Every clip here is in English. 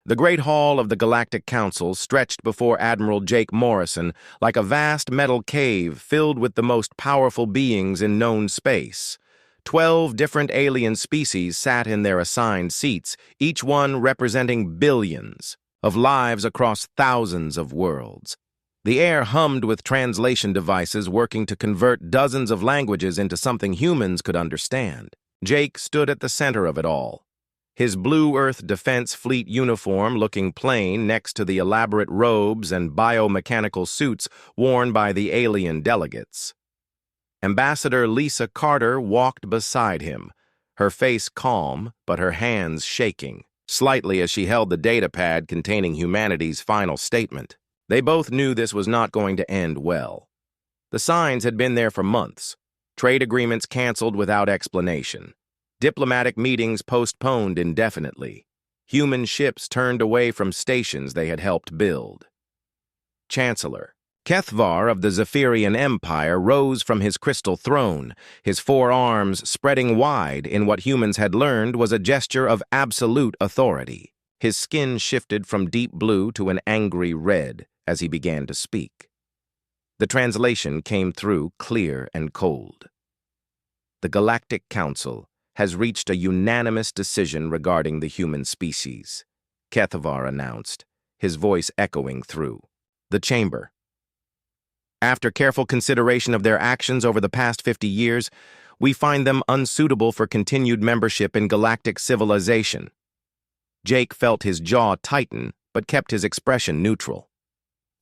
The Great Hall of the Galactic Council stretched before Admiral Jake Morrison like a vast metal cave filled with the most powerful beings in known space. 12 different alien species sat in their assigned seats, each one representing billions of lives across thousands of worlds. The air hummed with translation devices working to convert dozens of languages into something humans could understand. Jake stood at the center of it all, his Blue Earth Defense Fleet uniform looking plain next to the elaborate robes and biomechanical suits worn by the alien delegates. Ambassador Lisa Carter walked beside him, her face calm but her hands shaking slightly as she held the datapad containing humanity's final statement. They both knew this was not going to end well. The signs had been there for months, trade agreements canceled without explanation, diplomatic meetings postponed indefinitely, human ships turned away from stations they had helped build. Chancellor Kethvar of the Zephyrian Empire rose from his crystal throne, his 4 arms spreading wide in what humans had learned was a gesture of absolute authority. His skin shifted from deep blue to an angry red as he began to speak. The translation came through clear and cold. The Galactic Council has reached a unanimous decision regarding the human species, Kethvar announced, his voice echoing through the chamber. After careful consideration of their actions over the past 50 years, we find them unsuitable for continued membership in galactic civilization. Jake felt his jaw tighten, but kept his expression neutral.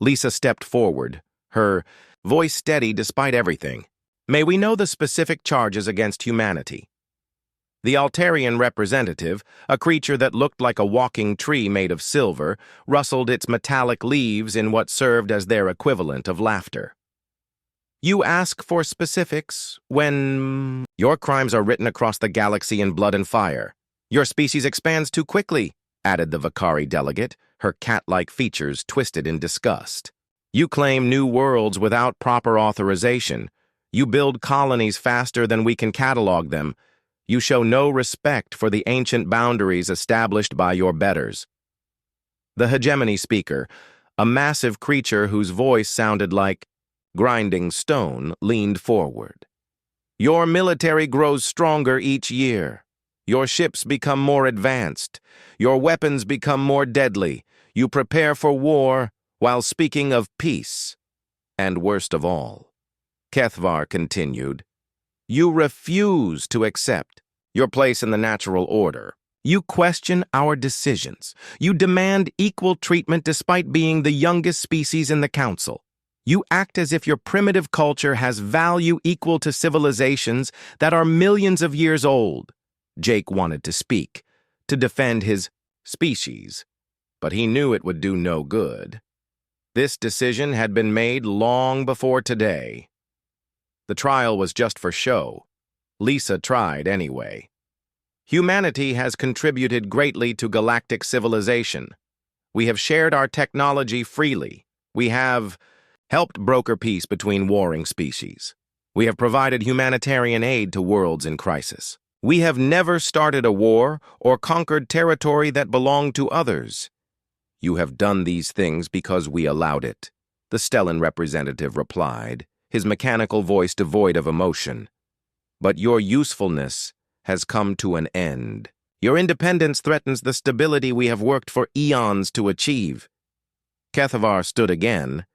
Lisa stepped forward, her voice steady despite everything. May we know the specific charges against humanity? The Altarian representative, a creature that looked like a walking tree made of silver, rustled its metallic leaves in what served as their equivalent of laughter. You ask for specifics when your crimes are written across the galaxy in blood and fire. Your species expands too quickly, added the Vakari delegate, her cat-like features twisted in disgust. You claim new worlds without proper authorization. You build colonies faster than we can catalog them. You show no respect for the ancient boundaries established by your betters. The hegemony speaker, a massive creature whose voice sounded like grinding stone, leaned forward. Your military grows stronger each year. Your ships become more advanced. Your weapons become more deadly. You prepare for war while speaking of peace. And worst of all, Kethvar continued, you refuse to accept your place in the natural order. You question our decisions. You demand equal treatment despite being the youngest species in the council. You act as if your primitive culture has value equal to civilizations that are millions of years old. Jake wanted to speak, to defend his species, but he knew it would do no good. This decision had been made long before today. The trial was just for show. Lisa tried anyway. Humanity has contributed greatly to galactic civilization. We have shared our technology freely. We have helped broker peace between warring species. We have provided humanitarian aid to worlds in crisis. We have never started a war or conquered territory that belonged to others. You have done these things because we allowed it, the Stellan representative replied, his mechanical voice devoid of emotion. But your usefulness has come to an end. Your independence threatens the stability we have worked for eons to achieve. Kethvar stood again,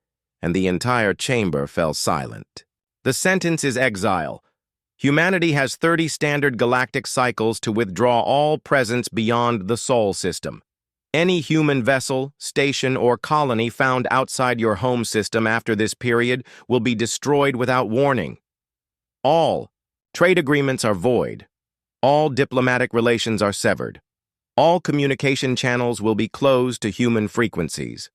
and the entire chamber fell silent. The sentence is exile. Humanity has 30 standard galactic cycles to withdraw all presence beyond the Sol system. Any human vessel, station, or colony found outside your home system after this period will be destroyed without warning. All trade agreements are void. All diplomatic relations are severed. All communication channels will be closed to human frequencies.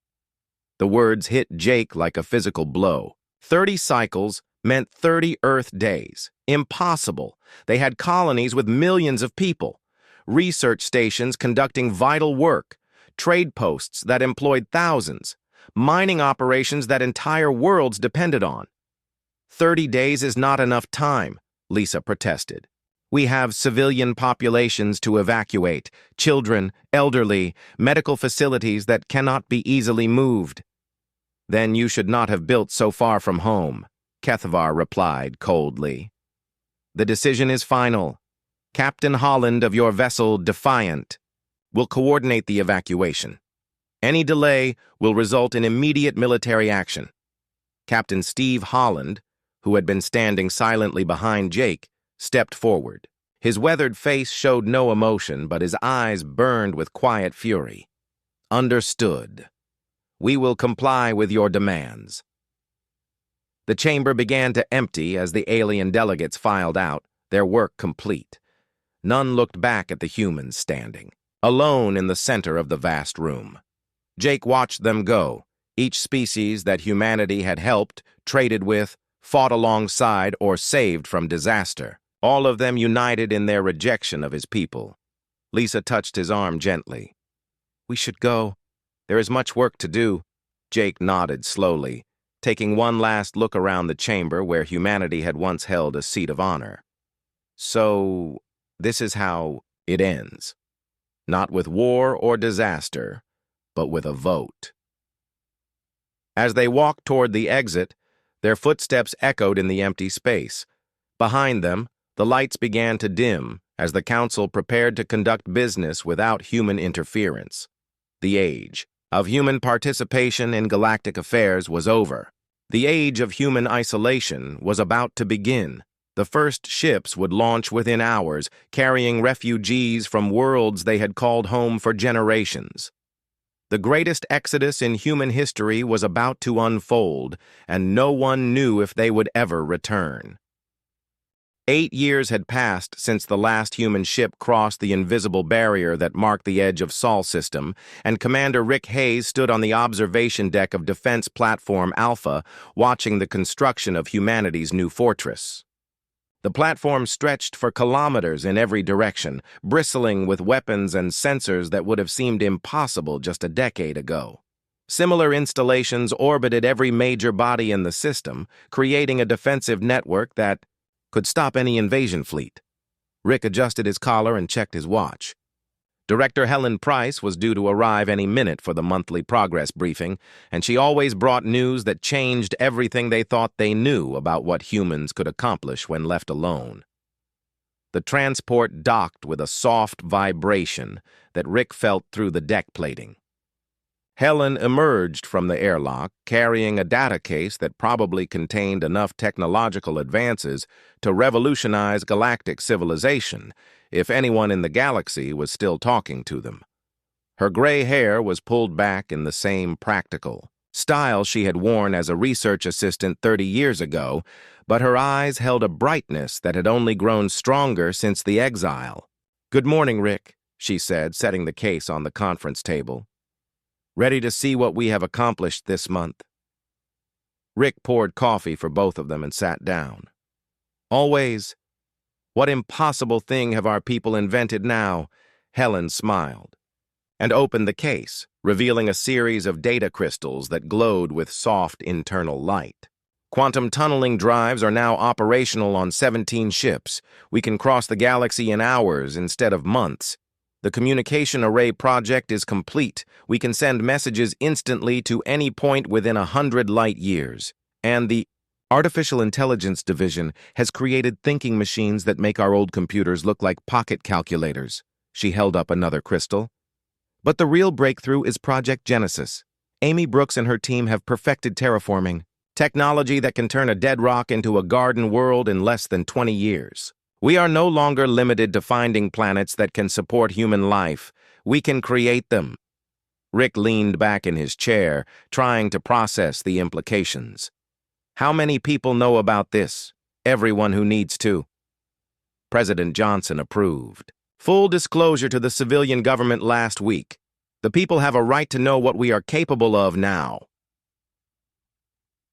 The words hit Jake like a physical blow. 30 cycles meant 30 Earth days. Impossible. They had colonies with millions of people, research stations conducting vital work, trade posts that employed thousands, mining operations that entire worlds depended on. 30 days is not enough time, Lisa protested. We have civilian populations to evacuate, children, elderly, medical facilities that cannot be easily moved. Then you should not have built so far from home, Kethvar replied coldly. The decision is final. Captain Holland of your vessel, Defiant, will coordinate the evacuation. Any delay will result in immediate military action. Captain Steve Holland, who had been standing silently behind Jake, stepped forward. His weathered face showed no emotion, but his eyes burned with quiet fury. Understood. We will comply with your demands. The chamber began to empty as the alien delegates filed out, their work complete. None looked back at the humans standing, alone in the center of the vast room. Jake watched them go, each species that humanity had helped, traded with, fought alongside, or saved from disaster, all of them united in their rejection of his people. Lisa touched his arm gently. We should go. There is much work to do. Jake nodded slowly, taking one last look around the chamber where humanity had once held a seat of honor. So, this is how it ends. Not with war or disaster, but with a vote. As they walked toward the exit, their footsteps echoed in the empty space. Behind them, the lights began to dim as the council prepared to conduct business without human interference. The age of human participation in galactic affairs was over. The age of human isolation was about to begin. The first ships would launch within hours, carrying refugees from worlds they had called home for generations. The greatest exodus in human history was about to unfold, and no one knew if they would ever return. 8 years had passed since the last human ship crossed the invisible barrier that marked the edge of Sol system, and Commander Rick Hayes stood on the observation deck of Defense Platform Alpha, watching the construction of humanity's new fortress. The platform stretched for kilometers in every direction, bristling with weapons and sensors that would have seemed impossible just a decade ago. Similar installations orbited every major body in the system, creating a defensive network that could stop any invasion fleet. Rick adjusted his collar and checked his watch. Director Helen Price was due to arrive any minute for the monthly progress briefing, and she always brought news that changed everything they thought they knew about what humans could accomplish when left alone. The transport docked with a soft vibration that Rick felt through the deck plating. Helen emerged from the airlock carrying a data case that probably contained enough technological advances to revolutionize galactic civilization, if anyone in the galaxy was still talking to them. Her gray hair was pulled back in the same practical style she had worn as a research assistant 30 years ago, but her eyes held a brightness that had only grown stronger since the exile. "Good morning, Rick," she said, setting the case on the conference table. "Ready to see what we have accomplished this month?" Rick poured coffee for both of them and sat down. "Always. What impossible thing have our people invented now?" Helen smiled, and opened the case, revealing a series of data crystals that glowed with soft internal light. "Quantum tunneling drives are now operational on 17 ships. We can cross the galaxy in hours instead of months. The communication array project is complete. We can send messages instantly to any point within 100 light years. And the Artificial Intelligence Division has created thinking machines that make our old computers look like pocket calculators." She held up another crystal. "But the real breakthrough is Project Genesis. Amy Brooks and her team have perfected terraforming, technology that can turn a dead rock into a garden world in less than 20 years. We are no longer limited to finding planets that can support human life. We can create them." Rick leaned back in his chair, trying to process the implications. "How many people know about this?" "Everyone who needs to." President Johnson approved. "Full disclosure to the civilian government last week. The people have a right to know what we are capable of now."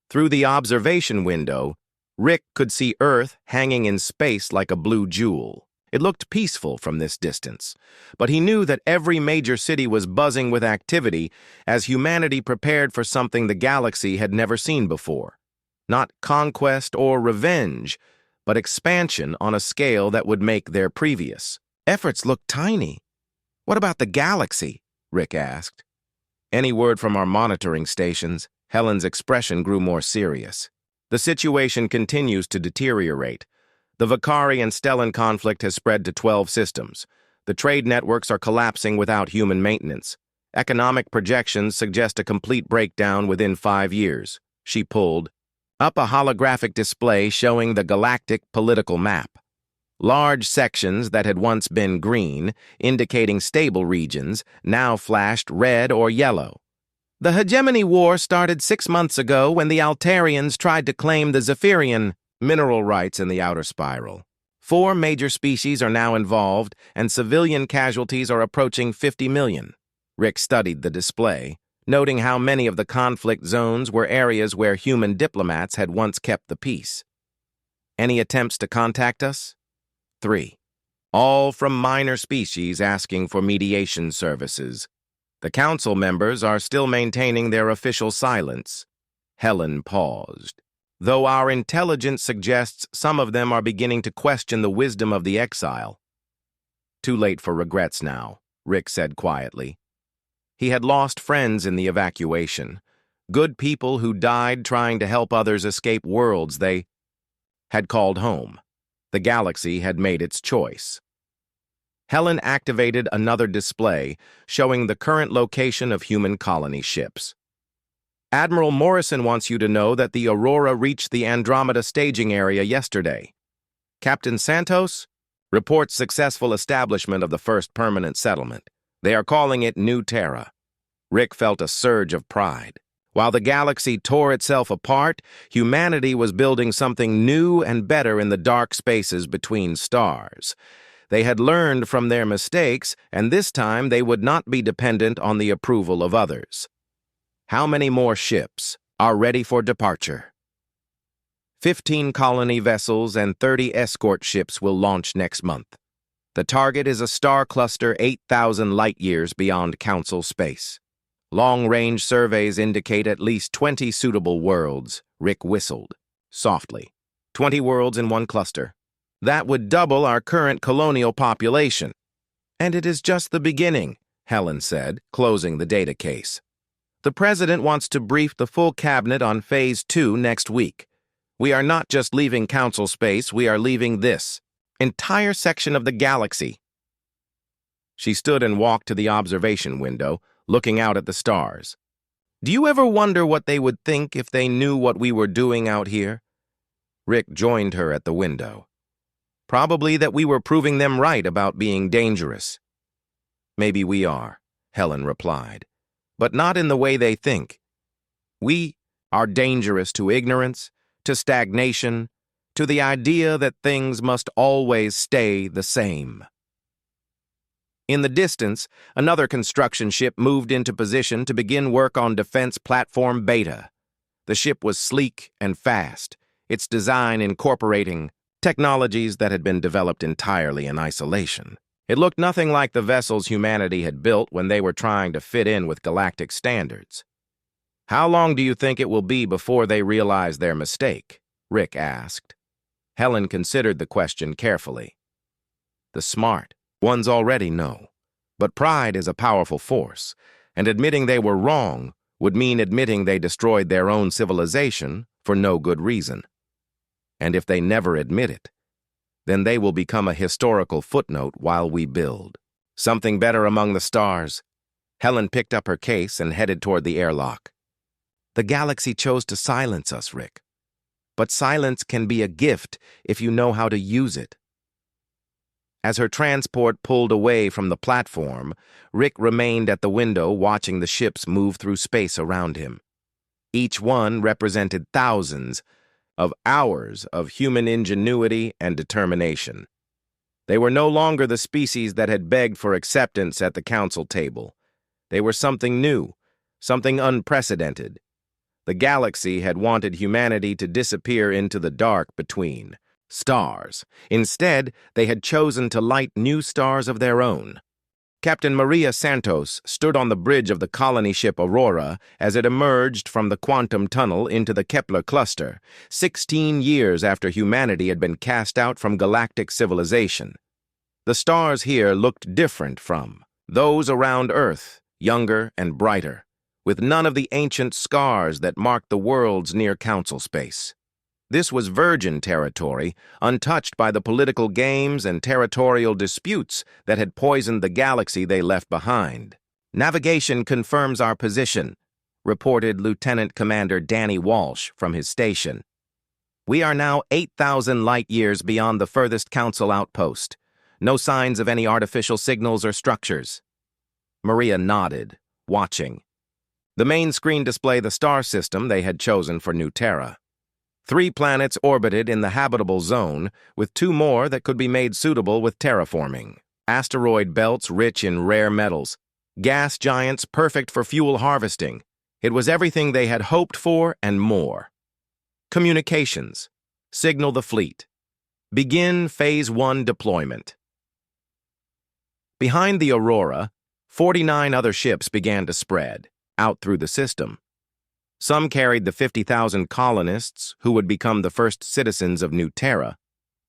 Through the observation window, Rick could see Earth hanging in space like a blue jewel. It looked peaceful from this distance, but he knew that every major city was buzzing with activity as humanity prepared for something the galaxy had never seen before. Not conquest or revenge, but expansion on a scale that would make their previous efforts look tiny. "What about the galaxy?" Rick asked. "Any word from our monitoring stations?" Helen's expression grew more serious. "The situation continues to deteriorate. The Vakari and Stellan conflict has spread to 12 systems. The trade networks are collapsing without human maintenance. Economic projections suggest a complete breakdown within 5 years." She pulled up a holographic display showing the galactic political map. Large sections that had once been green, indicating stable regions, now flashed red or yellow. "The Hegemony War started 6 months ago when the Altarians tried to claim the Zephyrian mineral rights in the outer spiral. 4 major species are now involved, and civilian casualties are approaching 50 million. Rick studied the display, noting how many of the conflict zones were areas where human diplomats had once kept the peace. "Any attempts to contact us?" 3. "All from minor species asking for mediation services. The council members are still maintaining their official silence." Helen paused. "Though our intelligence suggests some of them are beginning to question the wisdom of the exile." "Too late for regrets now," Rick said quietly. He had lost friends in the evacuation, good people who died trying to help others escape worlds they had called home. The galaxy had made its choice. Helen activated another display showing the current location of human colony ships. "Admiral Morrison wants you to know that the Aurora reached the Andromeda staging area yesterday. Captain Santos reports successful establishment of the first permanent settlement. They are calling it New Terra." Rick felt a surge of pride. While the galaxy tore itself apart, humanity was building something new and better in the dark spaces between stars. They had learned from their mistakes, and this time they would not be dependent on the approval of others. "How many more ships are ready for departure?" 15 colony vessels and 30 escort ships will launch next month. The target is a star cluster 8,000 light-years beyond Council space. Long-range surveys indicate at least 20 suitable worlds. Rick whistled softly. 20 worlds in one cluster. That would double our current colonial population. "And it is just the beginning," Helen said, closing the data case. "The president wants to brief the full cabinet on Phase 2 next week. We are not just leaving Council space, we are leaving this entire section of the galaxy." She stood and walked to the observation window, looking out at the stars. "Do you ever wonder what they would think if they knew what we were doing out here?" Rick joined her at the window. "Probably that we were proving them right about being dangerous." "Maybe we are," Helen replied, "but not in the way they think. We are dangerous to ignorance, to stagnation, to the idea that things must always stay the same." In the distance, another construction ship moved into position to begin work on Defense Platform Beta. The ship was sleek and fast, its design incorporating technologies that had been developed entirely in isolation. It looked nothing like the vessels humanity had built when they were trying to fit in with galactic standards. "How long do you think it will be before they realize their mistake?" Rick asked. Helen considered the question carefully. "The smart ones already know, but pride is a powerful force, and admitting they were wrong would mean admitting they destroyed their own civilization for no good reason. And if they never admit it, then they will become a historical footnote while we build something better among the stars." Helen picked up her case and headed toward the airlock. "The galaxy chose to silence us, Rick. But silence can be a gift if you know how to use it." As her transport pulled away from the platform, Rick remained at the window watching the ships move through space around him. Each one represented thousands of hours of human ingenuity and determination. They were no longer the species that had begged for acceptance at the council table. They were something new, something unprecedented. The galaxy had wanted humanity to disappear into the dark between stars. Instead, they had chosen to light new stars of their own. Captain Maria Santos stood on the bridge of the colony ship Aurora as it emerged from the quantum tunnel into the Kepler cluster, 16 years after humanity had been cast out from galactic civilization. The stars here looked different from those around Earth, younger and brighter, with none of the ancient scars that marked the world's near council space. This was virgin territory, untouched by the political games and territorial disputes that had poisoned the galaxy they left behind. "Navigation confirms our position," reported Lieutenant Commander Danny Walsh from his station. "We are now 8,000 light-years beyond the furthest council outpost. No signs of any artificial signals or structures." Maria nodded, watching. The main screen displayed the star system they had chosen for New Terra. 3 planets orbited in the habitable zone, with 2 more that could be made suitable with terraforming. Asteroid belts rich in rare metals. Gas giants perfect for fuel harvesting. It was everything they had hoped for and more. Communications. Signal the fleet. Begin Phase 1 deployment. Behind the Aurora, 49 other ships began to spread out through the system. Some carried the 50,000 colonists who would become the first citizens of New Terra.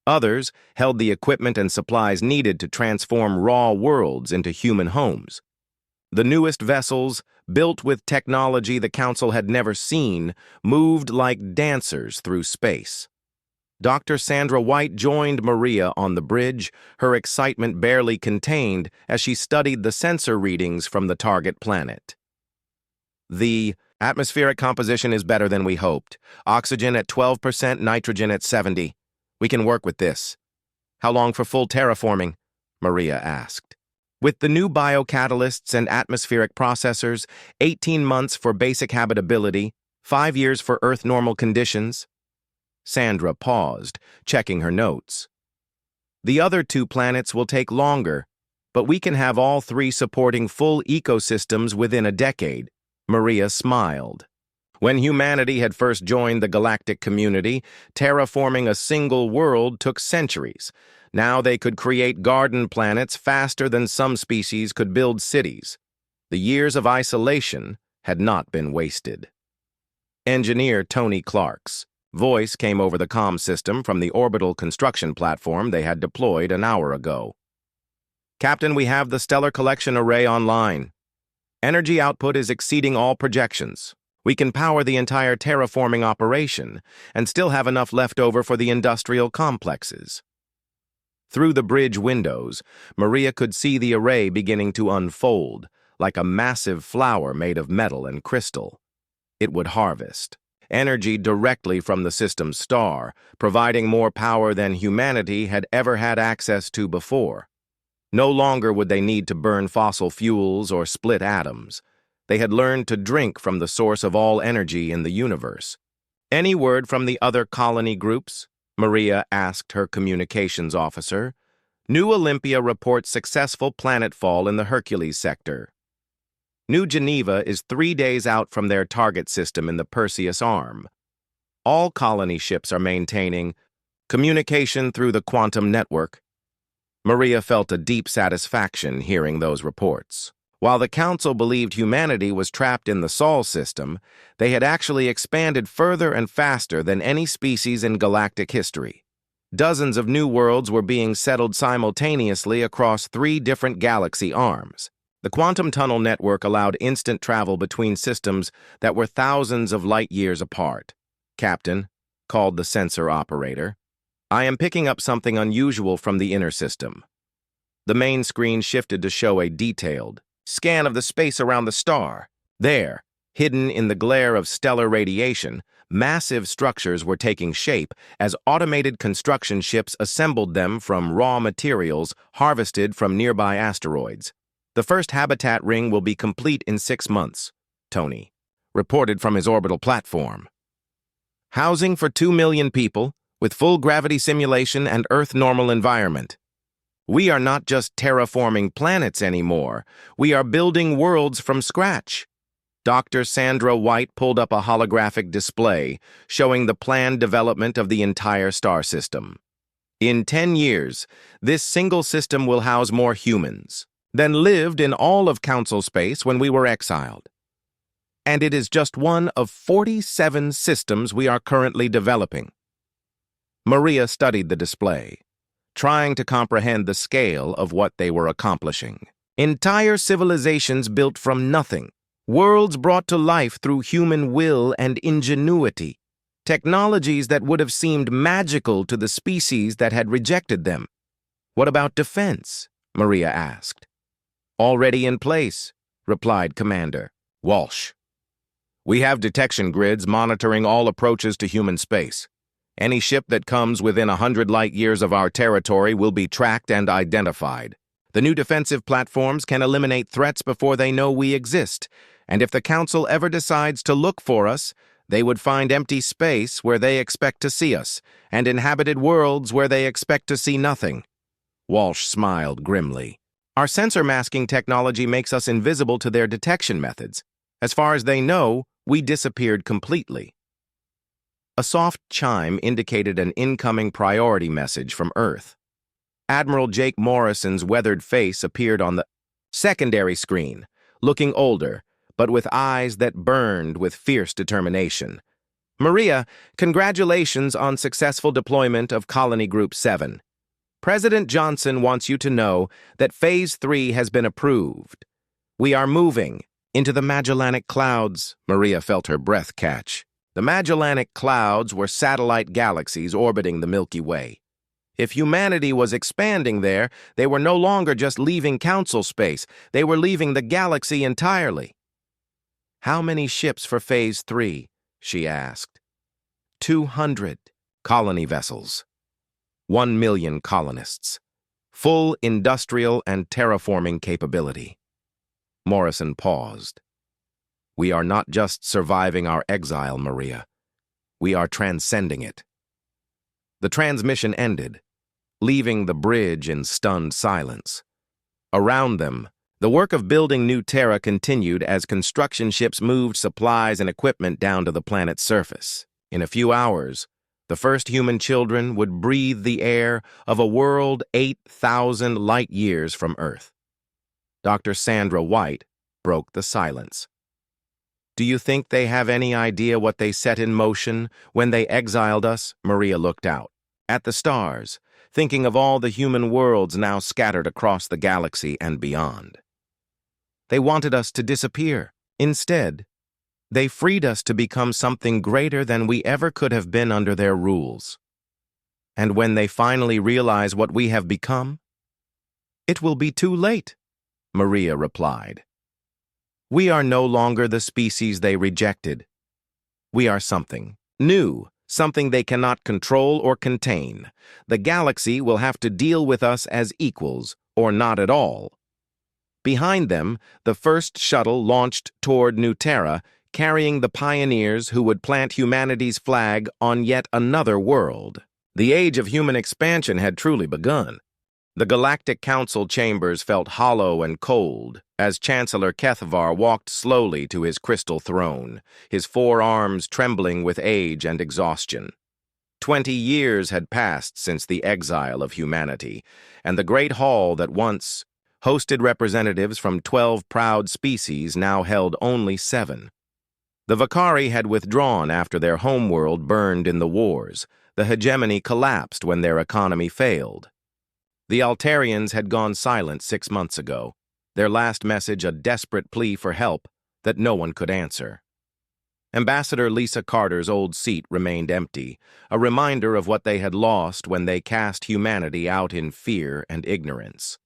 Others held the equipment and supplies needed to transform raw worlds into human homes. The newest vessels, built with technology the Council had never seen, moved like dancers through space. Dr. Sandra White joined Maria on the bridge, her excitement barely contained as she studied the sensor readings from the target planet. "The atmospheric composition is better than we hoped. Oxygen at 12%, nitrogen at 70%. We can work with this." "How long for full terraforming?" Maria asked. "With the new biocatalysts and atmospheric processors, 18 months for basic habitability, 5 years for Earth normal conditions." Sandra paused, checking her notes. "The other 2 planets will take longer, but we can have all 3 supporting full ecosystems within a decade." Maria smiled. When humanity had first joined the galactic community, terraforming a single world took centuries. Now they could create garden planets faster than some species could build cities. The years of isolation had not been wasted. Engineer Tony Clark's voice came over the comm system from the orbital construction platform they had deployed an hour ago. "Captain, we have the Stellar Collection Array online. Energy output is exceeding all projections. We can power the entire terraforming operation and still have enough left over for the industrial complexes." Through the bridge windows, Maria could see the array beginning to unfold, like a massive flower made of metal and crystal. It would harvest energy directly from the system's star, providing more power than humanity had ever had access to before. No longer would they need to burn fossil fuels or split atoms. They had learned to drink from the source of all energy in the universe. "Any word from the other colony groups?" Maria asked her communications officer. "New Olympia reports successful planetfall in the Hercules sector. New Geneva is 3 days out from their target system in the Perseus Arm. All colony ships are maintaining communication through the quantum network." Maria felt a deep satisfaction hearing those reports. While the Council believed humanity was trapped in the Sol system, they had actually expanded further and faster than any species in galactic history. Dozens of new worlds were being settled simultaneously across 3 different galaxy arms. The quantum tunnel network allowed instant travel between systems that were thousands of light-years apart. "Captain," called the sensor operator, "I am picking up something unusual from the inner system." The main screen shifted to show a detailed scan of the space around the star. There, hidden in the glare of stellar radiation, massive structures were taking shape as automated construction ships assembled them from raw materials harvested from nearby asteroids. "The first habitat ring will be complete in 6 months," Tony reported from his orbital platform. "Housing for 2 million people, with full gravity simulation and Earth normal environment. We are not just terraforming planets anymore. We are building worlds from scratch." Dr. Sandra White pulled up a holographic display showing the planned development of the entire star system. "In 10 years, this single system will house more humans, then lived in all of Council space when we were exiled. And it is just one of 47 systems we are currently developing. Maria studied the display, trying to comprehend the scale of what they were accomplishing. Entire civilizations built from nothing, worlds brought to life through human will and ingenuity, technologies that would have seemed magical to the species that had rejected them. "What about defense?" Maria asked. "Already in place," replied Commander Walsh. "We have detection grids monitoring all approaches to human space. Any ship that comes within 100 light-years of our territory will be tracked and identified. The new defensive platforms can eliminate threats before they know we exist, and if the Council ever decides to look for us, they would find empty space where they expect to see us, and inhabited worlds where they expect to see nothing." Walsh smiled grimly. "Our sensor masking technology makes us invisible to their detection methods. As far as they know, we disappeared completely." A soft chime indicated an incoming priority message from Earth. Admiral Jake Morrison's weathered face appeared on the secondary screen, looking older, but with eyes that burned with fierce determination. "Maria, congratulations on successful deployment of Colony Group 7. President Johnson wants you to know that Phase 3 has been approved. We are moving into the Magellanic Clouds." Maria felt her breath catch. The Magellanic Clouds were satellite galaxies orbiting the Milky Way. If humanity was expanding there, they were no longer just leaving Council space, they were leaving the galaxy entirely. "How many ships for Phase 3? She asked. 200 colony vessels. 1 million colonists. Full industrial and terraforming capability." Morrison paused. "We are not just surviving our exile, Maria. We are transcending it." The transmission ended, leaving the bridge in stunned silence. Around them, the work of building New Terra continued as construction ships moved supplies and equipment down to the planet's surface. In a few hours, the first human children would breathe the air of a world 8,000 light-years from Earth. Dr. Sandra White broke the silence. "Do you think they have any idea what they set in motion when they exiled us?" Maria looked out at the stars, thinking of all the human worlds now scattered across the galaxy and beyond. "They wanted us to disappear. Instead, they freed us to become something greater than we ever could have been under their rules. And when they finally realize what we have become, it will be too late," Maria replied. "We are no longer the species they rejected. We are something new, something they cannot control or contain. The galaxy will have to deal with us as equals, or not at all." Behind them, the first shuttle launched toward New Terra, carrying the pioneers who would plant humanity's flag on yet another world. The age of human expansion had truly begun. The Galactic Council chambers felt hollow and cold as Chancellor Kethvar walked slowly to his crystal throne, his 4 arms trembling with age and exhaustion. 20 years had passed since the exile of humanity, and the great hall that once hosted representatives from 12 proud species now held only 7. The Vakari had withdrawn after their homeworld burned in the wars. The hegemony collapsed when their economy failed. The Altarians had gone silent 6 months ago, their last message a desperate plea for help that no one could answer. Ambassador Lisa Carter's old seat remained empty, a reminder of what they had lost when they cast humanity out in fear and ignorance.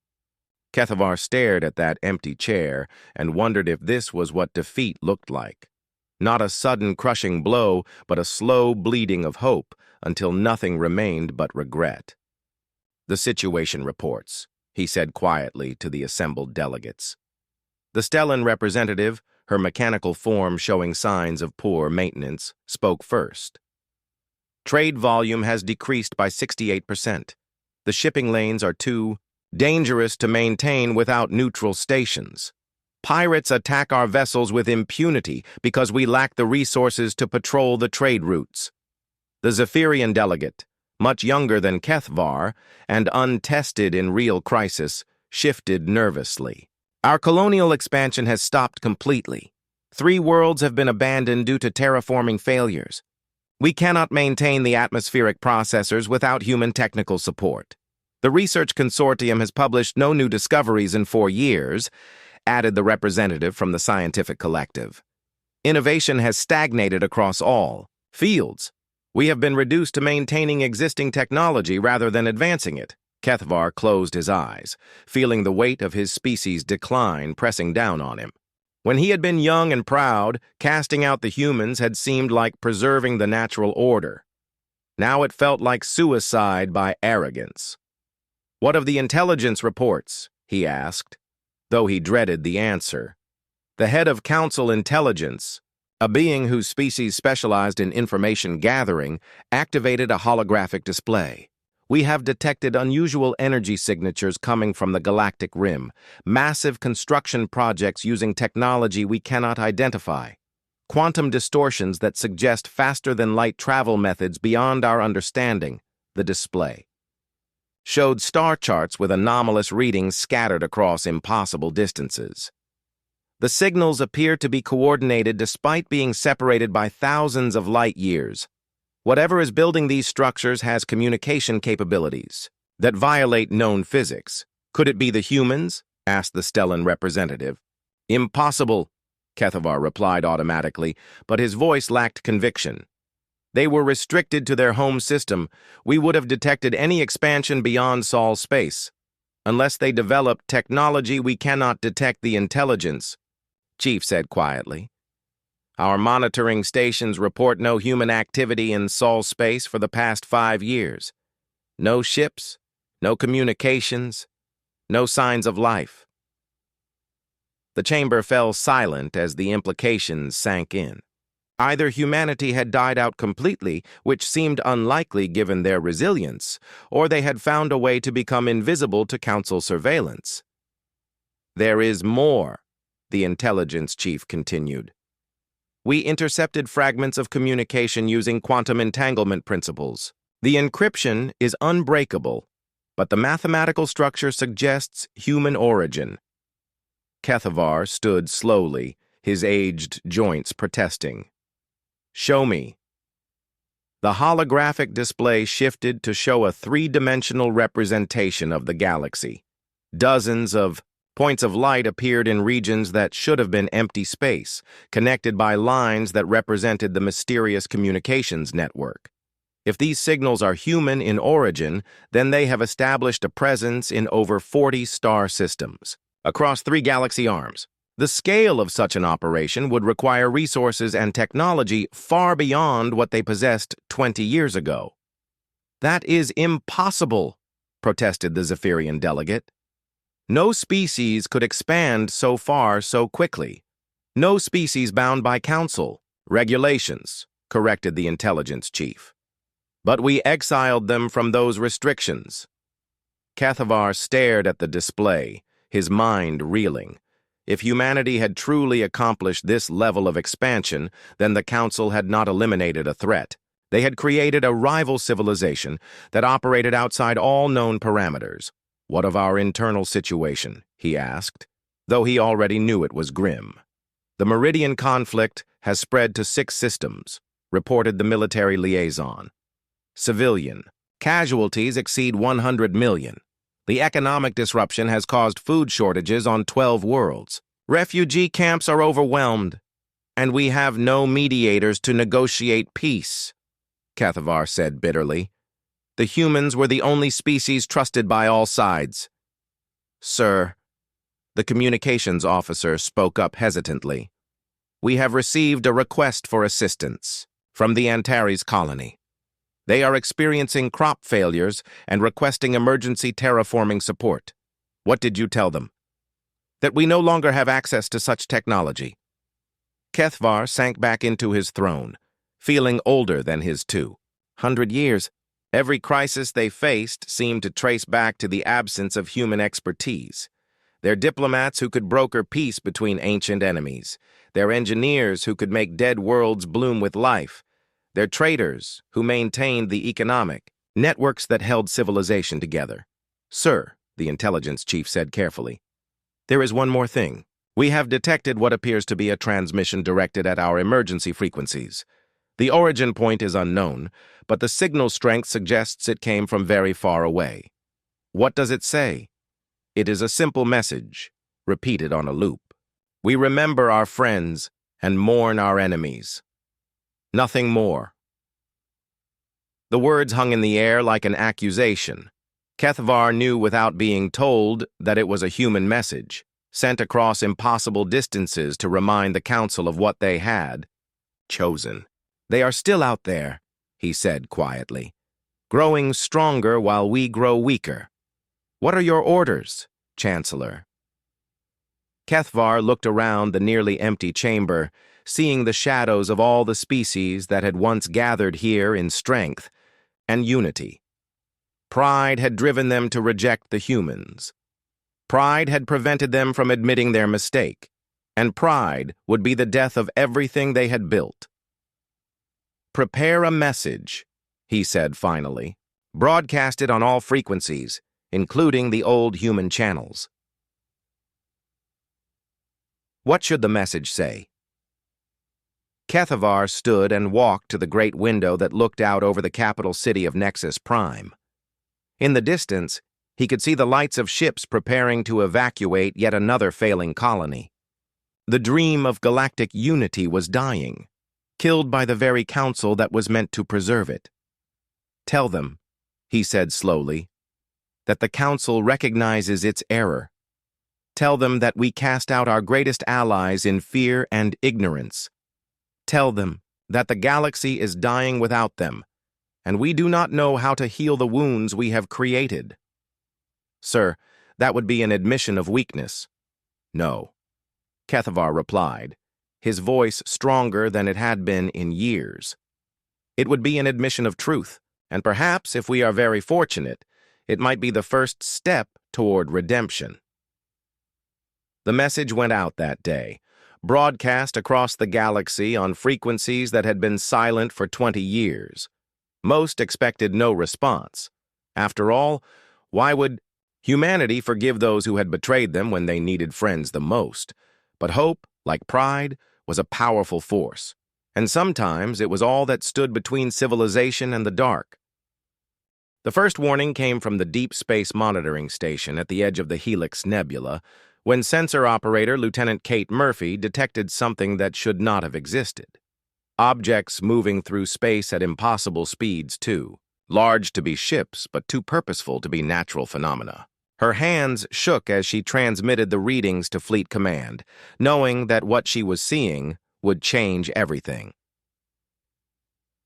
Kethvar stared at that empty chair and wondered if this was what defeat looked like. Not a sudden crushing blow, but a slow bleeding of hope until nothing remained but regret. "The situation reports," he said quietly to the assembled delegates. The Stellan representative, her mechanical form showing signs of poor maintenance, spoke first. "Trade volume has decreased by 68%. The shipping lanes are too dangerous to maintain without neutral stations. Pirates attack our vessels with impunity because we lack the resources to patrol the trade routes." The Zephyrian delegate, much younger than Kethvar and untested in real crisis, shifted nervously. Our colonial expansion has stopped completely. 3 worlds have been abandoned due to terraforming failures. We cannot maintain the atmospheric processors without human technical support. The research consortium has published no new discoveries in 4 years, added the representative from the scientific collective. Innovation has stagnated across all fields. We have been reduced to maintaining existing technology rather than advancing it. Kethvar closed his eyes, feeling the weight of his species' decline pressing down on him. When he had been young and proud, casting out the humans had seemed like preserving the natural order. Now it felt like suicide by arrogance. "What of the intelligence reports?" he asked, though he dreaded the answer. The head of Council Intelligence, a being whose species specialized in information gathering, activated a holographic display. "We have detected unusual energy signatures coming from the galactic rim, massive construction projects using technology we cannot identify, quantum distortions that suggest faster-than-light travel methods beyond our understanding." The display showed star charts with anomalous readings scattered across impossible distances. The signals appear to be coordinated despite being separated by thousands of light years. Whatever is building these structures has communication capabilities that violate known physics. "Could it be the humans?" asked the Stellan representative. "Impossible," Kethvar replied automatically, but his voice lacked conviction. "They were restricted to their home system. We would have detected any expansion beyond Sol space. Unless they develop technology, we cannot detect the intelligence," Chief said quietly. "Our monitoring stations report no human activity in Sol space for the past 5 years. No ships, no communications, no signs of life." The chamber fell silent as the implications sank in. Either humanity had died out completely, which seemed unlikely given their resilience, or they had found a way to become invisible to Council surveillance. "There is more," the intelligence chief continued. "We intercepted fragments of communication using quantum entanglement principles. The encryption is unbreakable, but the mathematical structure suggests human origin." Kethvar stood slowly, his aged joints protesting. "Show me." The holographic display shifted to show a 3-dimensional representation of the galaxy. Dozens of points of light appeared in regions that should have been empty space, connected by lines that represented the mysterious communications network. If these signals are human in origin, then they have established a presence in over 40 star systems, across 3 galaxy arms. The scale of such an operation would require resources and technology far beyond what they possessed 20 years ago. "That is impossible," protested the Zephyrian delegate. "No species could expand so far so quickly. No species bound by council regulations," corrected the intelligence chief. "But we exiled them from those restrictions." Kethvar stared at the display, his mind reeling. If humanity had truly accomplished this level of expansion, then the Council had not eliminated a threat. They had created a rival civilization that operated outside all known parameters. "What of our internal situation?" he asked, though he already knew it was grim. "The Meridian conflict has spread to 6 systems," reported the military liaison. "Civilian casualties exceed 100 million. The economic disruption has caused food shortages on 12 worlds. Refugee camps are overwhelmed, and we have no mediators to negotiate peace," Kethvar said bitterly. "The humans were the only species trusted by all sides." "Sir," the communications officer spoke up hesitantly, "we have received a request for assistance from the Antares colony. They are experiencing crop failures and requesting emergency terraforming support." "What did you tell them?" "That we no longer have access to such technology." Kethvar sank back into his throne, feeling older than his 200 years. Every crisis they faced seemed to trace back to the absence of human expertise. Their diplomats who could broker peace between ancient enemies, their engineers who could make dead worlds bloom with life, their traders who maintained the economic networks that held civilization together. "Sir," the intelligence chief said carefully. "There is one more thing. We have detected what appears to be a transmission directed at our emergency frequencies. The origin point is unknown, but the signal strength suggests it came from very far away. What does it say? It is a simple message, repeated on a loop. We remember our friends and mourn our enemies. Nothing more." The words hung in the air like an accusation. Kethvar knew without being told that it was a human message, sent across impossible distances to remind the council of what they had chosen. "They are still out there," he said quietly, "growing stronger while we grow weaker. What are your orders, Chancellor?" Kethvar looked around the nearly empty chamber, seeing the shadows of all the species that had once gathered here in strength and unity. Pride had driven them to reject the humans. Pride had prevented them from admitting their mistake, and pride would be the death of everything they had built. "Prepare a message," he said finally. "Broadcast it on all frequencies, including the old human channels." What should the message say? Kethvar stood and walked to the great window that looked out over the capital city of Nexus Prime. In the distance, he could see the lights of ships preparing to evacuate yet another failing colony. The dream of galactic unity was dying, killed by the very council that was meant to preserve it. "Tell them," he said slowly, "that the council recognizes its error. Tell them that we cast out our greatest allies in fear and ignorance. Tell them that the galaxy is dying without them, and we do not know how to heal the wounds we have created." "Sir, that would be an admission of weakness." "No," Kethvar replied, his voice stronger than it had been in years. "It would be an admission of truth, and perhaps, if we are very fortunate, it might be the first step toward redemption." The message went out that day, broadcast across the galaxy on frequencies that had been silent for 20 years. Most expected no response. After all, why would humanity forgive those who had betrayed them when they needed friends the most? But hope, like pride, was a powerful force, and sometimes it was all that stood between civilization and the dark. The first warning came from the Deep Space Monitoring Station at the edge of the Helix Nebula, when sensor operator Lieutenant Kate Murphy detected something that should not have existed. Objects moving through space at impossible speeds, too. Large to be ships, but too purposeful to be natural phenomena. Her hands shook as she transmitted the readings to Fleet Command, knowing that what she was seeing would change everything.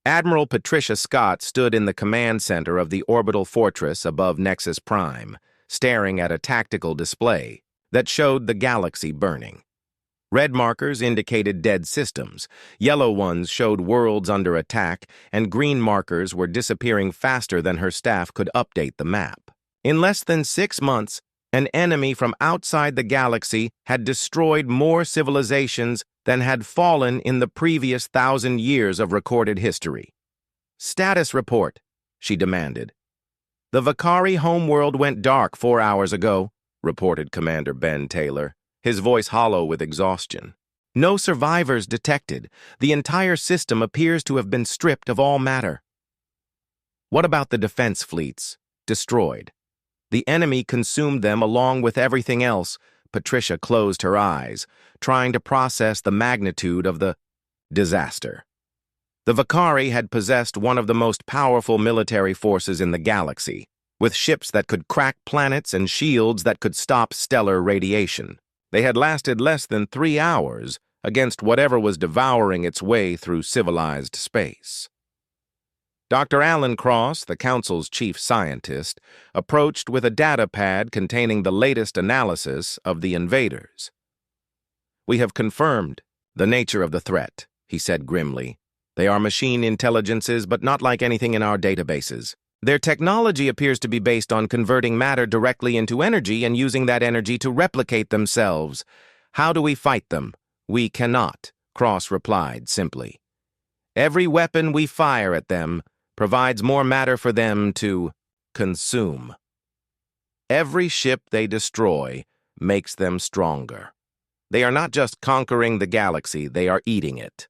Admiral Patricia Scott stood in the command center of the orbital fortress above Nexus Prime, staring at a tactical display that showed the galaxy burning. Red markers indicated dead systems, yellow ones showed worlds under attack, and green markers were disappearing faster than her staff could update the map. In less than 6 months, an enemy from outside the galaxy had destroyed more civilizations than had fallen in the previous 1,000 years of recorded history. "Status report," she demanded. "The Vakari homeworld went dark 4 hours ago," reported Commander Ben Taylor, his voice hollow with exhaustion. "No survivors detected. The entire system appears to have been stripped of all matter." "What about the defense fleets? Destroyed." "The enemy consumed them along with everything else." Patricia closed her eyes, trying to process the magnitude of the disaster. The Vakari had possessed one of the most powerful military forces in the galaxy, with ships that could crack planets and shields that could stop stellar radiation. They had lasted less than 3 hours against whatever was devouring its way through civilized space. Dr. Alan Cross, the Council's chief scientist, approached with a data pad containing the latest analysis of the invaders. "We have confirmed the nature of the threat," he said grimly. "They are machine intelligences, but not like anything in our databases. Their technology appears to be based on converting matter directly into energy and using that energy to replicate themselves. How do we fight them?" "We cannot," Cross replied simply. "Every weapon we fire at them provides more matter for them to consume." Every ship they destroy makes them stronger. They are not just conquering the galaxy, they are eating it.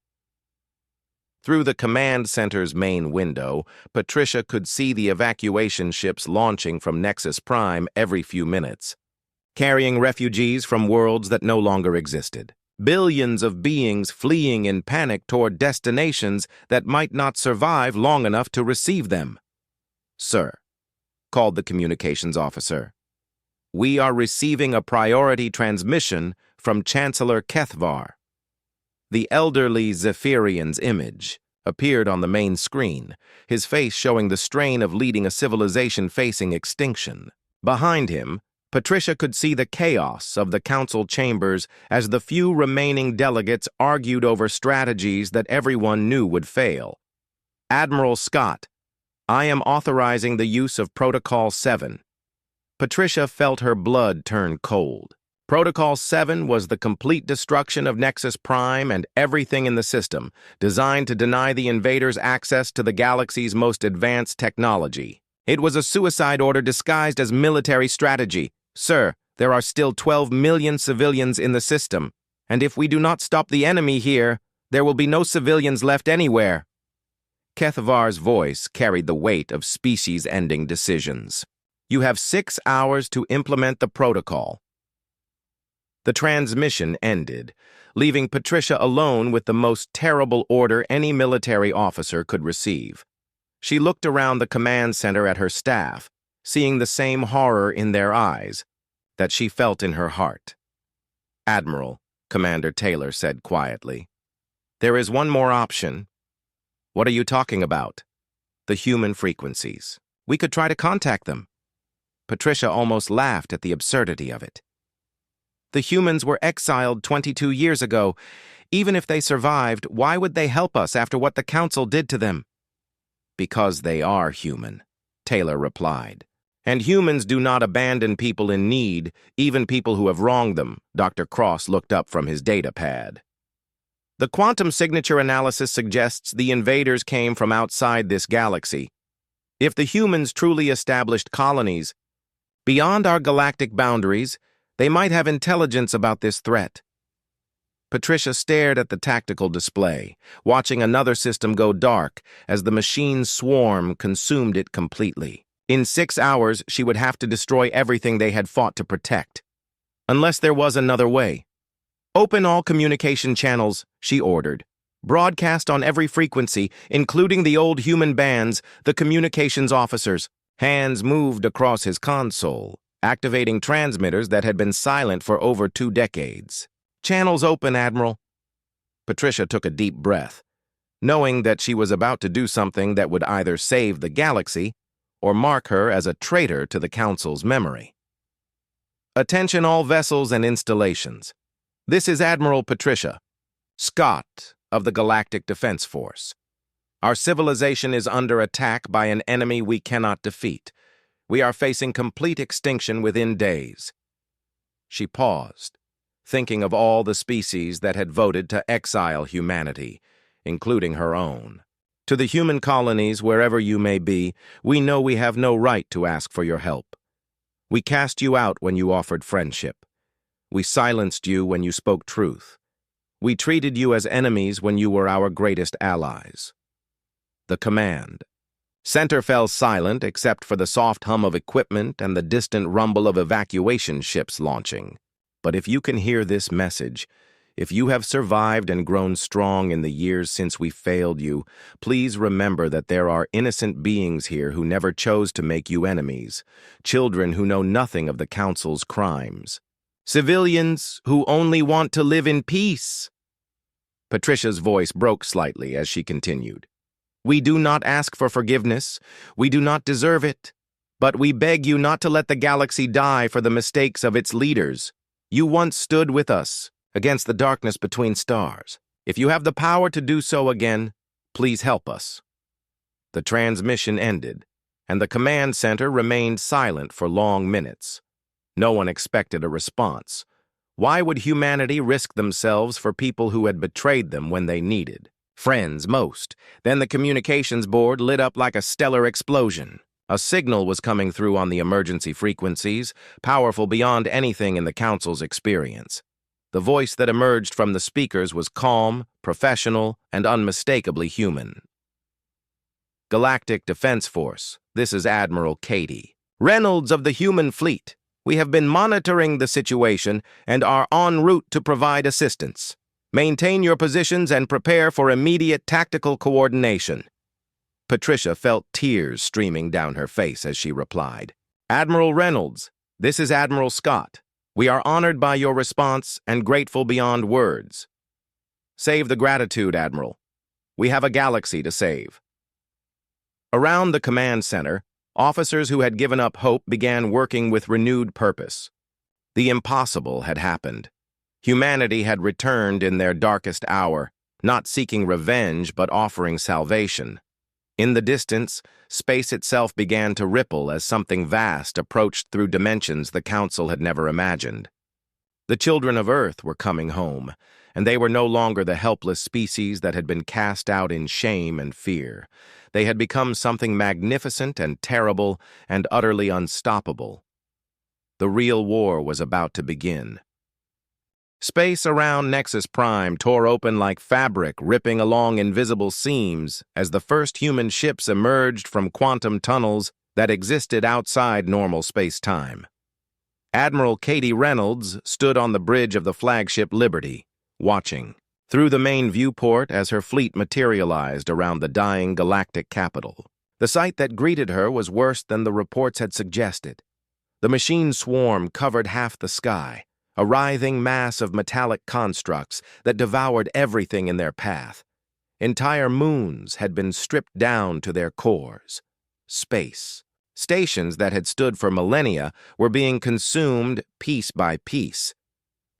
Through the command center's main window, Patricia could see the evacuation ships launching from Nexus Prime every few minutes, carrying refugees from worlds that no longer existed. Billions of beings fleeing in panic toward destinations that might not survive long enough to receive them. "Sir," called the communications officer, "we are receiving a priority transmission from Chancellor Kethvar." The elderly Zephyrian's image appeared on the main screen, his face showing the strain of leading a civilization facing extinction. Behind him, Patricia could see the chaos of the council chambers as the few remaining delegates argued over strategies that everyone knew would fail. "Admiral Scott, I am authorizing the use of Protocol 7. Patricia felt her blood turn cold. Protocol 7 was the complete destruction of Nexus Prime and everything in the system, designed to deny the invaders access to the galaxy's most advanced technology. It was a suicide order disguised as military strategy. "Sir, there are still 12 million civilians in the system, and if we do not stop the enemy here, there will be no civilians left anywhere." Kethavar's voice carried the weight of species-ending decisions. "You have 6 hours to implement the protocol." The transmission ended, leaving Patricia alone with the most terrible order any military officer could receive. She looked around the command center at her staff, seeing the same horror in their eyes that she felt in her heart. "Admiral," Commander Taylor said quietly, "there is one more option." "What are you talking about?" "The human frequencies. We could try to contact them." Patricia almost laughed at the absurdity of it. "The humans were exiled 22 years ago. Even if they survived, why would they help us after what the Council did to them?" "Because they are human," Taylor replied. "And humans do not abandon people in need, even people who have wronged them," Dr. Cross looked up from his data pad. "The quantum signature analysis suggests the invaders came from outside this galaxy. If the humans truly established colonies beyond our galactic boundaries, they might have intelligence about this threat." Patricia stared at the tactical display, watching another system go dark as the machine swarm consumed it completely. In 6 hours, she would have to destroy everything they had fought to protect. Unless there was another way. "Open all communication channels," she ordered. "Broadcast on every frequency, including the old human bands, the communications officers." Hands moved across his console, activating transmitters that had been silent for over 2 decades. "Channels open, Admiral." Patricia took a deep breath, knowing that she was about to do something that would either save the galaxy or mark her as a traitor to the Council's memory. "Attention all vessels and installations. This is Admiral Patricia Scott of the Galactic Defense Force. Our civilization is under attack by an enemy we cannot defeat. We are facing complete extinction within days." She paused, thinking of all the species that had voted to exile humanity, including her own. "To the human colonies, wherever you may be, we know we have no right to ask for your help. We cast you out when you offered friendship. We silenced you when you spoke truth. We treated you as enemies when you were our greatest allies." The command center fell silent except for the soft hum of equipment and the distant rumble of evacuation ships launching. But if you can hear this message, if you have survived and grown strong in the years since we failed you, please remember that there are innocent beings here who never chose to make you enemies, children who know nothing of the Council's crimes, civilians who only want to live in peace. Patricia's voice broke slightly as she continued. "We do not ask for forgiveness. We do not deserve it. But we beg you not to let the galaxy die for the mistakes of its leaders. You once stood with us against the darkness between stars. If you have the power to do so again, please help us." The transmission ended, and the command center remained silent for long minutes. No one expected a response. Why would humanity risk themselves for people who had betrayed them when they needed friends most? Then the communications board lit up like a stellar explosion. A signal was coming through on the emergency frequencies, powerful beyond anything in the Council's experience. The voice that emerged from the speakers was calm, professional, and unmistakably human. Galactic Defense Force, this is Admiral Katie. Reynolds of the human fleet. We have been monitoring the situation and are en route to provide assistance. Maintain your positions and prepare for immediate tactical coordination. Patricia felt tears streaming down her face as she replied. Admiral Reynolds, this is Admiral Scott. We are honored by your response and grateful beyond words. Save the gratitude, Admiral. We have a galaxy to save. Around the command center, officers who had given up hope began working with renewed purpose. The impossible had happened. Humanity had returned in their darkest hour, not seeking revenge but offering salvation. In the distance, space itself began to ripple as something vast approached through dimensions the Council had never imagined. The children of Earth were coming home, and they were no longer the helpless species that had been cast out in shame and fear. They had become something magnificent and terrible and utterly unstoppable. The real war was about to begin. Space around Nexus Prime tore open like fabric, ripping along invisible seams as the first human ships emerged from quantum tunnels that existed outside normal space-time. Admiral Katie Reynolds stood on the bridge of the flagship Liberty, watching through the main viewport as her fleet materialized around the dying galactic capital. The sight that greeted her was worse than the reports had suggested. The machine swarm covered half the sky, a writhing mass of metallic constructs that devoured everything in their path. Entire moons had been stripped down to their cores. Space. Stations that had stood for millennia were being consumed piece by piece.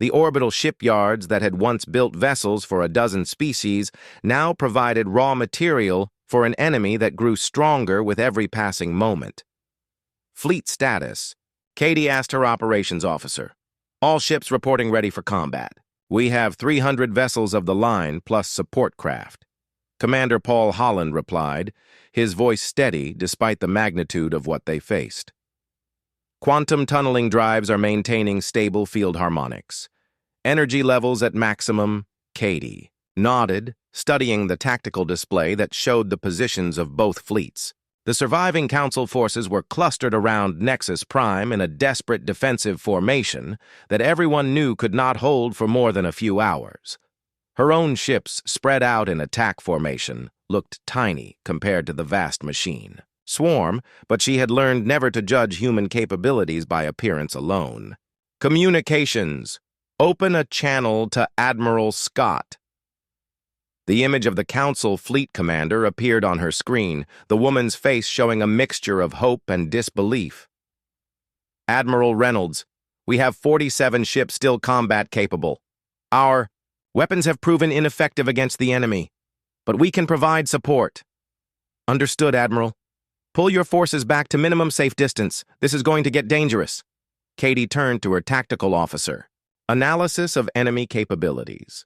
The orbital shipyards that had once built vessels for a dozen species now provided raw material for an enemy that grew stronger with every passing moment. Fleet status. Katie asked her operations officer. All ships reporting ready for combat. We have 300 vessels of the line plus support craft. Commander Paul Holland replied, his voice steady despite the magnitude of what they faced. Quantum tunneling drives are maintaining stable field harmonics. Energy levels at maximum. Katie nodded, studying the tactical display that showed the positions of both fleets. The surviving Council forces were clustered around Nexus Prime in a desperate defensive formation that everyone knew could not hold for more than a few hours. Her own ships, spread out in attack formation, looked tiny compared to the vast machine. Swarm, but she had learned never to judge human capabilities by appearance alone. Communications. Open a channel to Admiral Scott. The image of the Council fleet commander appeared on her screen, the woman's face showing a mixture of hope and disbelief. Admiral Reynolds, we have 47 ships still combat capable. Our weapons have proven ineffective against the enemy, but we can provide support. Understood, Admiral. Pull your forces back to minimum safe distance. This is going to get dangerous. Katie turned to her tactical officer. Analysis of enemy capabilities.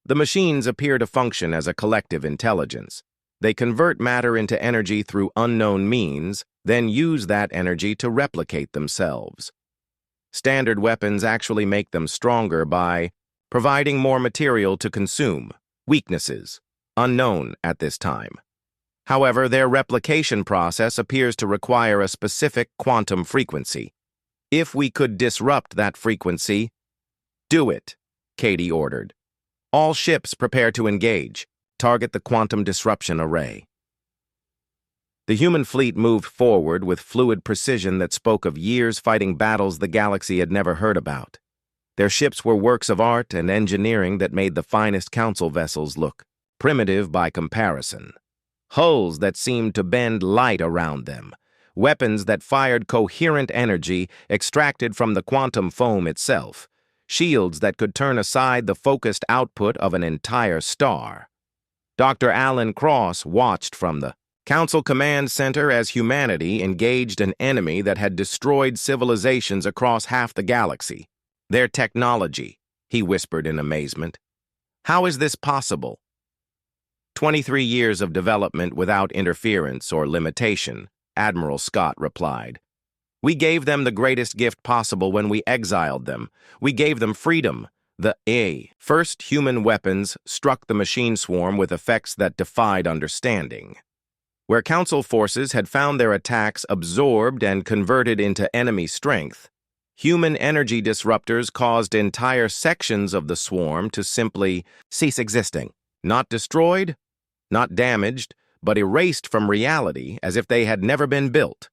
The machines appear to function as a collective intelligence. They convert matter into energy through unknown means, then use that energy to replicate themselves. Standard weapons actually make them stronger by providing more material to consume. Weaknesses, unknown at this time. However, their replication process appears to require a specific quantum frequency. If we could disrupt that frequency, do it, Katie ordered. All ships prepare to engage. Target the quantum disruption array. The human fleet moved forward with fluid precision that spoke of years fighting battles the galaxy had never heard about. Their ships were works of art and engineering that made the finest Council vessels look primitive by comparison. Hulls that seemed to bend light around them. Weapons that fired coherent energy extracted from the quantum foam itself. Shields that could turn aside the focused output of an entire star. Dr. Alan Cross watched from the Council Command Center as humanity engaged an enemy that had destroyed civilizations across half the galaxy. Their technology, he whispered in amazement. How is this possible? 23 years of development without interference or limitation, Admiral Scott replied. "We gave them the greatest gift possible when we exiled them. We gave them freedom." The first human weapons struck the machine swarm with effects that defied understanding. Where Council forces had found their attacks absorbed and converted into enemy strength, human energy disruptors caused entire sections of the swarm to simply cease existing. Not destroyed, not damaged, but erased from reality as if they had never been built.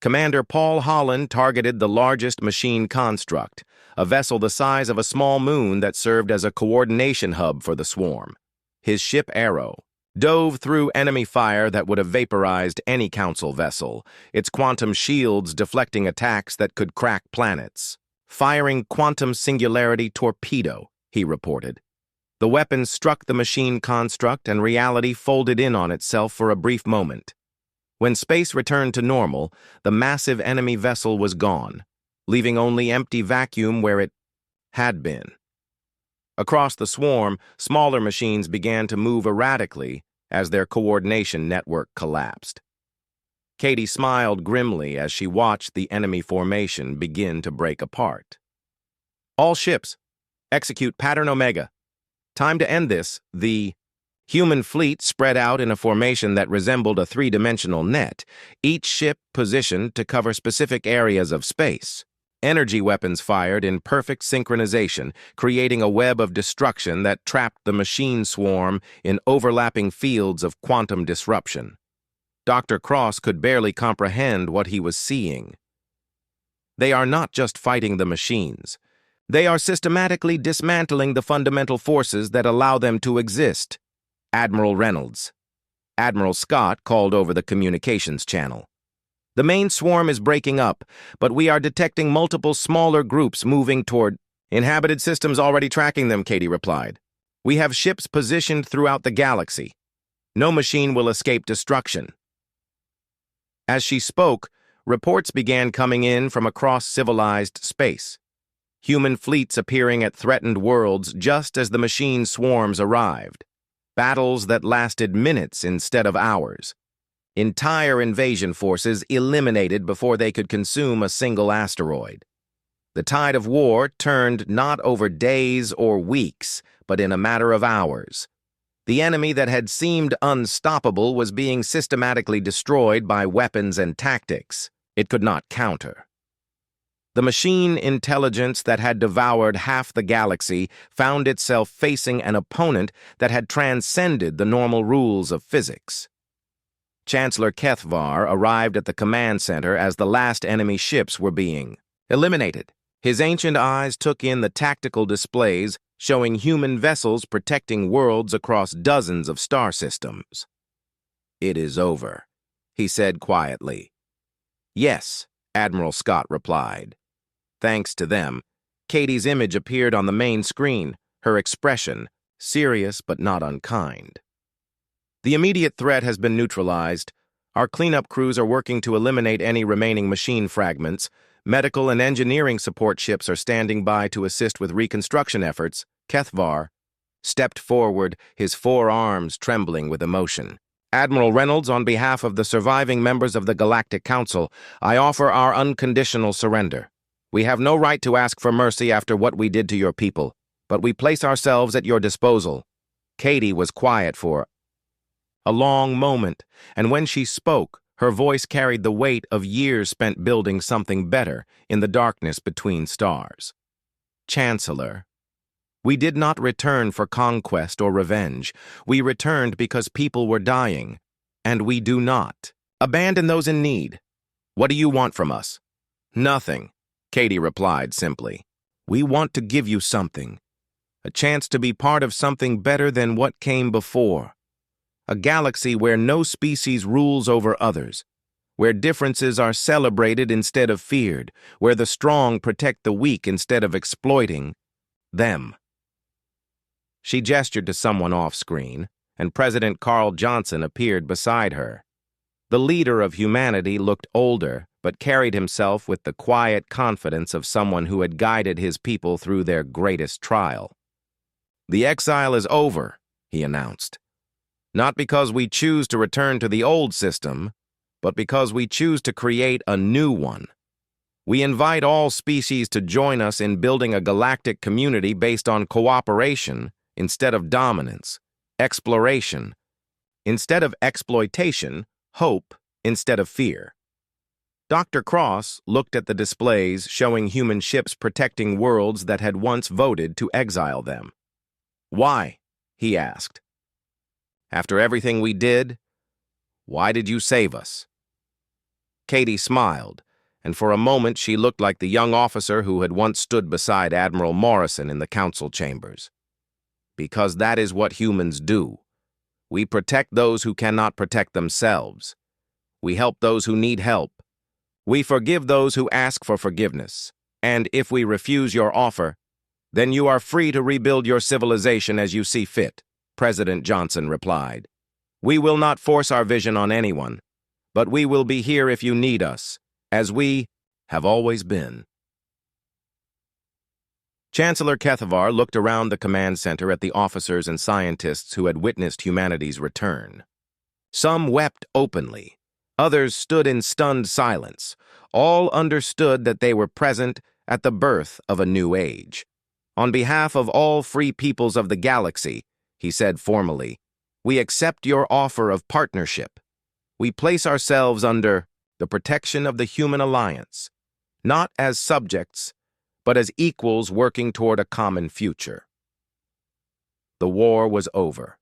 Commander Paul Holland targeted the largest machine construct, a vessel the size of a small moon that served as a coordination hub for the swarm. His ship Arrow dove through enemy fire that would have vaporized any Council vessel, its quantum shields deflecting attacks that could crack planets. "Firing quantum singularity torpedo," he reported. The weapon struck the machine construct and reality folded in on itself for a brief moment. When space returned to normal, the massive enemy vessel was gone, leaving only empty vacuum where it had been. Across the swarm, smaller machines began to move erratically as their coordination network collapsed. Katie smiled grimly as she watched the enemy formation begin to break apart. "All ships, execute Pattern Omega. Time to end this." The human fleet spread out in a formation that resembled a three-dimensional net, each ship positioned to cover specific areas of space. Energy weapons fired in perfect synchronization, creating a web of destruction that trapped the machine swarm in overlapping fields of quantum disruption. Dr. Cross could barely comprehend what he was seeing. They are not just fighting the machines. They are systematically dismantling the fundamental forces that allow them to exist. Admiral Reynolds. Admiral Scott called over the communications channel. "The main swarm is breaking up, but we are detecting multiple smaller groups moving toward inhabited systems already tracking them," Katie replied. "We have ships positioned throughout the galaxy. No machine will escape destruction." As she spoke, reports began coming in from across civilized space. Human fleets appearing at threatened worlds just as the machine swarms arrived. Battles that lasted minutes instead of hours. Entire invasion forces eliminated before they could consume a single asteroid. The tide of war turned not over days or weeks, but in a matter of hours. The enemy that had seemed unstoppable was being systematically destroyed by weapons and tactics it could not counter. The machine intelligence that had devoured half the galaxy found itself facing an opponent that had transcended the normal rules of physics. Chancellor Kethvar arrived at the command center as the last enemy ships were being eliminated. His ancient eyes took in the tactical displays showing human vessels protecting worlds across dozens of star systems. "It is over," he said quietly. "Yes," Admiral Scott replied. Thanks to them, Katie's image appeared on the main screen, her expression serious but not unkind. "The immediate threat has been neutralized. Our cleanup crews are working to eliminate any remaining machine fragments. Medical and engineering support ships are standing by to assist with reconstruction efforts." Kethvar stepped forward, his forearms trembling with emotion. "Admiral Reynolds, on behalf of the surviving members of the Galactic Council, I offer our unconditional surrender. We have no right to ask for mercy after what we did to your people, but we place ourselves at your disposal." Katie was quiet for a long moment, and when she spoke, her voice carried the weight of years spent building something better in the darkness between stars. "Chancellor, we did not return for conquest or revenge. We returned because people were dying, and we do not abandon those in need. What do you want from us?" "Nothing," Katie replied simply. "We want to give you something, a chance to be part of something better than what came before. A galaxy where no species rules over others, where differences are celebrated instead of feared, where the strong protect the weak instead of exploiting them." She gestured to someone off-screen, and President Carl Johnson appeared beside her. The leader of humanity looked older, but carried himself with the quiet confidence of someone who had guided his people through their greatest trial. "The exile is over," he announced. "Not because we choose to return to the old system, but because we choose to create a new one. We invite all species to join us in building a galactic community based on cooperation instead of dominance, exploration instead of exploitation, hope instead of fear. Dr. Cross looked at the displays showing human ships protecting worlds that had once voted to exile them. "Why?" he asked. "After everything we did, why did you save us?" Katie smiled, and for a moment she looked like the young officer who had once stood beside Admiral Morrison in the council chambers. "Because that is what humans do. We protect those who cannot protect themselves. We help those who need help. We forgive those who ask for forgiveness. And if we refuse your offer, then you are free to rebuild your civilization as you see fit," President Johnson replied. "We will not force our vision on anyone, but we will be here if you need us, as we have always been." Chancellor Kethavar looked around the command center at the officers and scientists who had witnessed humanity's return. Some wept openly. Others stood in stunned silence. All understood that they were present at the birth of a new age. "On behalf of all free peoples of the galaxy," he said formally, "we accept your offer of partnership. We place ourselves under the protection of the human alliance, not as subjects, but as equals working toward a common future." The war was over.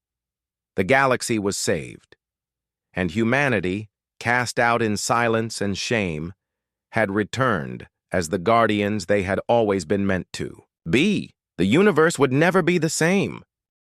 The galaxy was saved. And humanity, cast out in silence and shame, had returned as the guardians they had always been meant to be. The universe would never be the same.